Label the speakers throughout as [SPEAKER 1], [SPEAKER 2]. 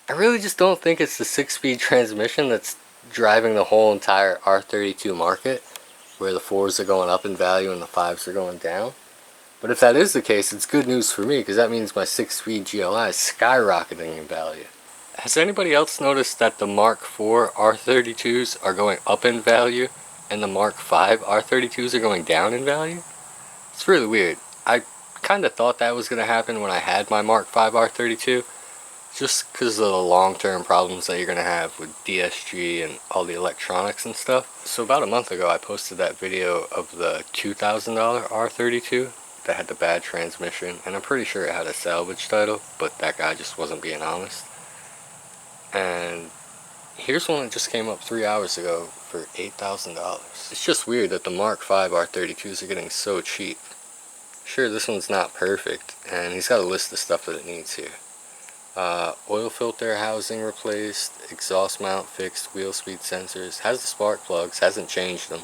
[SPEAKER 1] I really just don't think it's the 6-speed transmission that's driving the whole entire R32 market, where the 4s are going up in value and the 5s are going down. But if that is the case, it's good news for me, because that means my 6-speed GLI is skyrocketing in value. Has anybody else noticed that the Mark IV R32s are going up in value and the Mark V R32s are going down in value? It's really weird. I kind of thought that was going to happen when I had my Mark V R32, just because of the long-term problems that you're going to have with DSG and all the electronics and stuff. So about a month ago I posted that video of the $2,000 R32 that had the bad transmission, and I'm pretty sure it had a salvage title, but that guy just wasn't being honest. And here's one that just came up 3 hours ago for $8,000. It's just weird that the Mark V R32s are getting so cheap. Sure, this one's not perfect, and he's got a list of stuff that it needs here. Oil filter housing replaced, exhaust mount fixed, wheel speed sensors, has the spark plugs, hasn't changed them.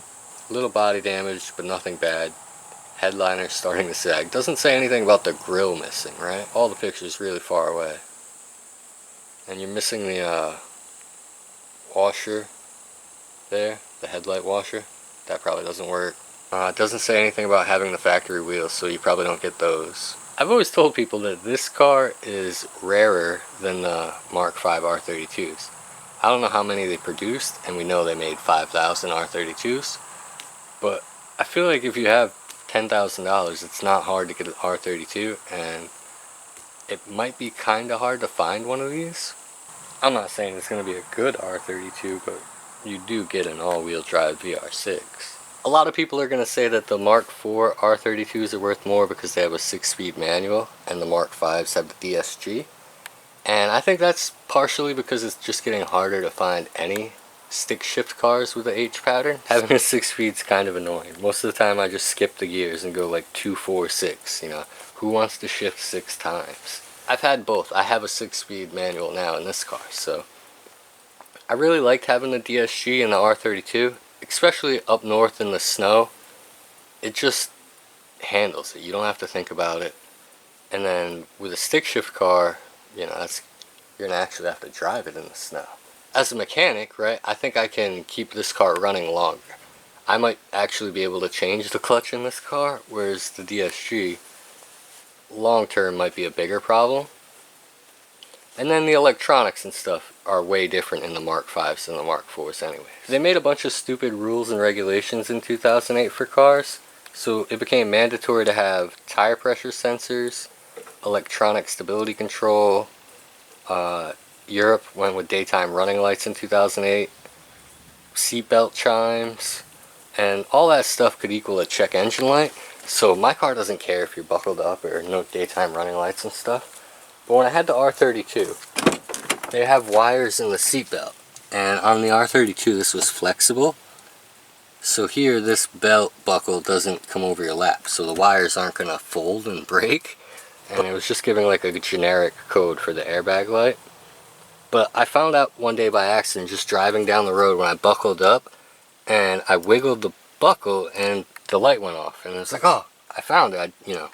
[SPEAKER 1] Little body damage, but nothing bad. Headliner starting to sag. Doesn't say anything about the grill missing, right? All the pictures really far away. And you're missing the washer there, the headlight washer. That probably doesn't work. It doesn't say anything about having the factory wheels, so you probably don't get those. I've always told people that this car is rarer than the Mark V R32s. I don't know how many they produced, and we know they made 5,000 R32s, but I feel like if you have $10,000, it's not hard to get an R32, and it might be kind of hard to find one of these. I'm not saying it's going to be a good R32, but you do get an all-wheel drive VR6. A lot of people are going to say that the Mark IV R32s are worth more because they have a 6-speed manual, and the Mark V's have the DSG. And I think that's partially because it's just getting harder to find any stick shift cars with the H pattern. Having a 6-speed is kind of annoying. Most of the time I just skip the gears and go like 2, 4, 6, you know. Who wants to shift 6 times? I've had both. I have a 6-speed manual now in this car, so I really liked having the DSG and the R32, especially up north in the snow. It just handles it. You don't have to think about it. And then with a stick shift car, you know, you're gonna actually have to drive it in the snow. As a mechanic, right, I think I can keep this car running longer. I might actually be able to change the clutch in this car, whereas the DSG long term might be a bigger problem. And then the electronics and stuff are way different in the Mark V's than the Mark IV's anyway. They made a bunch of stupid rules and regulations in 2008 for cars, so it became mandatory to have tire pressure sensors, electronic stability control. Europe went with daytime running lights in 2008, seatbelt chimes, and all that stuff could equal a check engine light. So my car doesn't care if you're buckled up or no daytime running lights and stuff. But when I had the R32, they have wires in the seatbelt, and on the R32 this was flexible. So here this belt buckle doesn't come over your lap, so the wires aren't going to fold and break. And it was just giving like a generic code for the airbag light. But I found out one day by accident just driving down the road when I buckled up, and I wiggled the buckle and the light went off, and it was like, oh, I found it, you know.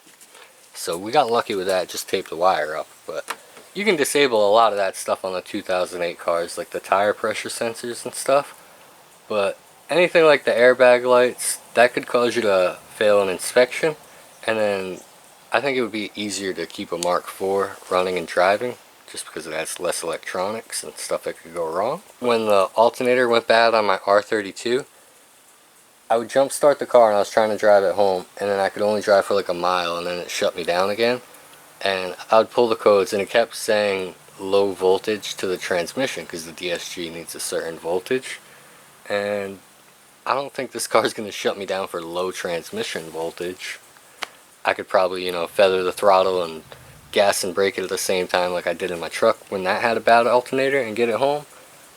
[SPEAKER 1] So we got lucky with that, just taped the wire up. But you can disable a lot of that stuff on the 2008 cars, like the tire pressure sensors and stuff. But anything like the airbag lights, that could cause you to fail an inspection. And then I think it would be easier to keep a Mark IV running and driving, just because it has less electronics and stuff that could go wrong. When the alternator went bad on my R32, I would jump start the car and I was trying to drive it home, and then I could only drive for like a mile and then it shut me down again. And I would pull the codes and it kept saying low voltage to the transmission because the DSG needs a certain voltage. And I don't think this car is going to shut me down for low transmission voltage. I could probably, you know, feather the throttle and gas and brake it at the same time like I did in my truck when that had a bad alternator and get it home.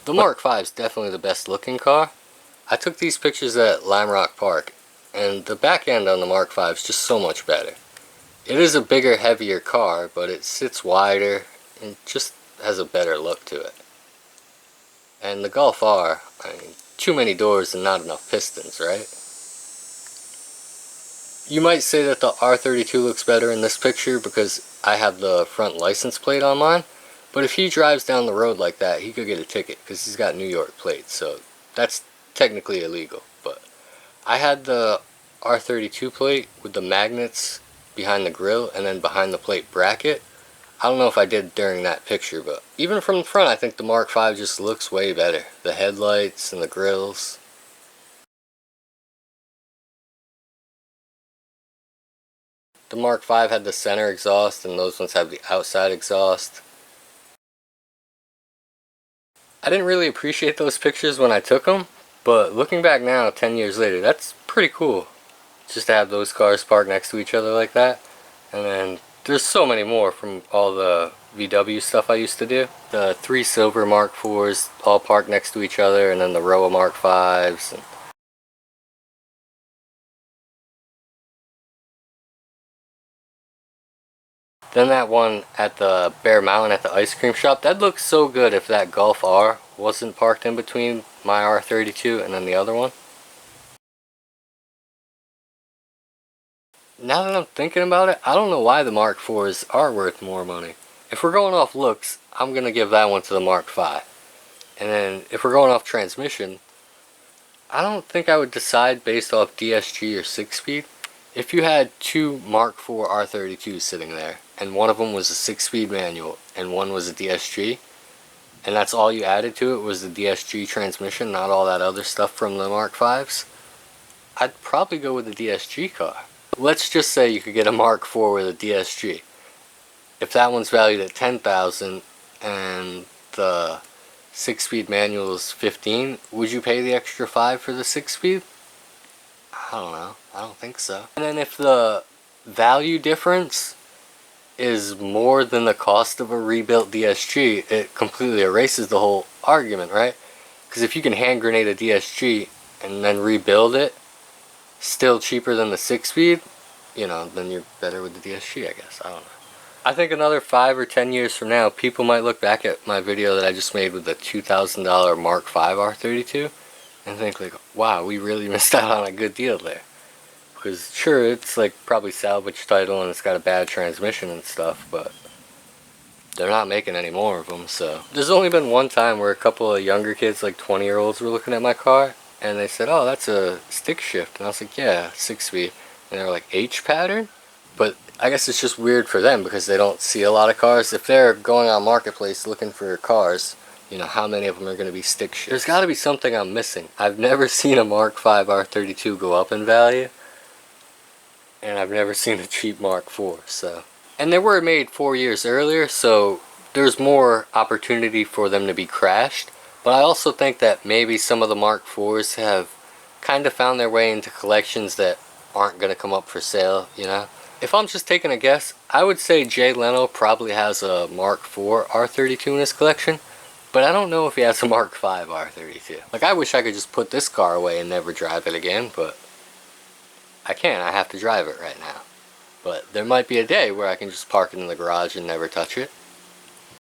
[SPEAKER 1] The Mark V is definitely the best looking car. I took these pictures at Lime Rock Park, and the back end on the Mark V is just so much better. It is a bigger, heavier car, but it sits wider and just has a better look to it. And the Golf R, I mean, too many doors and not enough pistons, right? You might say that the R32 looks better in this picture because I have the front license plate on mine, But if he drives down the road like that, he could get a ticket because he's got New York plates, so that's technically illegal. But I had the R32 plate with the magnets behind the grill and then behind the plate bracket. I don't know if I did during that picture, but even from the front, I think the Mark V just looks way better. The headlights and the grills. The Mark V had the center exhaust and those ones have the outside exhaust. I didn't really appreciate those pictures when I took them, but looking back now, 10 years later, that's pretty cool. Just to have those cars parked next to each other like that. And then there's so many more from all the VW stuff I used to do. The 3 silver Mark IV's all parked next to each other, and then the row of Mark V's. And then that one at the Bear Mountain at the ice cream shop, that looks so good if that Golf R wasn't parked in between my R32 and then the other one. Now that I'm thinking about it, I don't know why the Mark IV's are worth more money. If we're going off looks, I'm going to give that one to the Mark V. And then if we're going off transmission, I don't think I would decide based off DSG or 6-speed. If you had 2 Mark IV R32s sitting there, and one of them was a 6-speed manual, and one was a DSG, and that's all you added to it was the DSG transmission, not all that other stuff from the Mark V's, I'd probably go with the DSG car. Let's just say you could get a Mark IV with a DSG. If that one's valued at $10,000 and the 6-speed manual is $15,000, would you pay the extra $5,000 for the 6-speed? I don't know. I don't think so. And then if the value difference is more than the cost of a rebuilt DSG, it completely erases the whole argument, right? Because if you can hand grenade a DSG and then rebuild it, still cheaper than the 6-speed, you know, then you're better with the DSG, I guess. I don't know. I think another 5 or 10 years from now, people might look back at my video that I just made with the $2,000 Mark V R32 and think like, wow, we really missed out on a good deal there. Because sure, it's like probably salvage title and it's got a bad transmission and stuff, but they're not making any more of them, so. There's only been one time where a couple of younger kids, like 20-year-olds, were looking at my car and they said, oh, that's a stick shift. And I was like, yeah, 6-speed. And they were like, H pattern? But I guess it's just weird for them because they don't see a lot of cars. If they're going on Marketplace looking for cars, you know, how many of them are going to be stick shift? There's got to be something I'm missing. I've never seen a Mark V R32 go up in value. And I've never seen a cheap Mark IV, so. And they were made 4 years earlier, so there's more opportunity for them to be crashed. But I also think that maybe some of the Mark IVs have kind of found their way into collections that aren't going to come up for sale, you know? If I'm just taking a guess, I would say Jay Leno probably has a Mark IV R32 in his collection, but I don't know if he has a Mark V R32. Like, I wish I could just put this car away and never drive it again, but I can't. I have to drive it right now. But there might be a day where I can just park it in the garage and never touch it.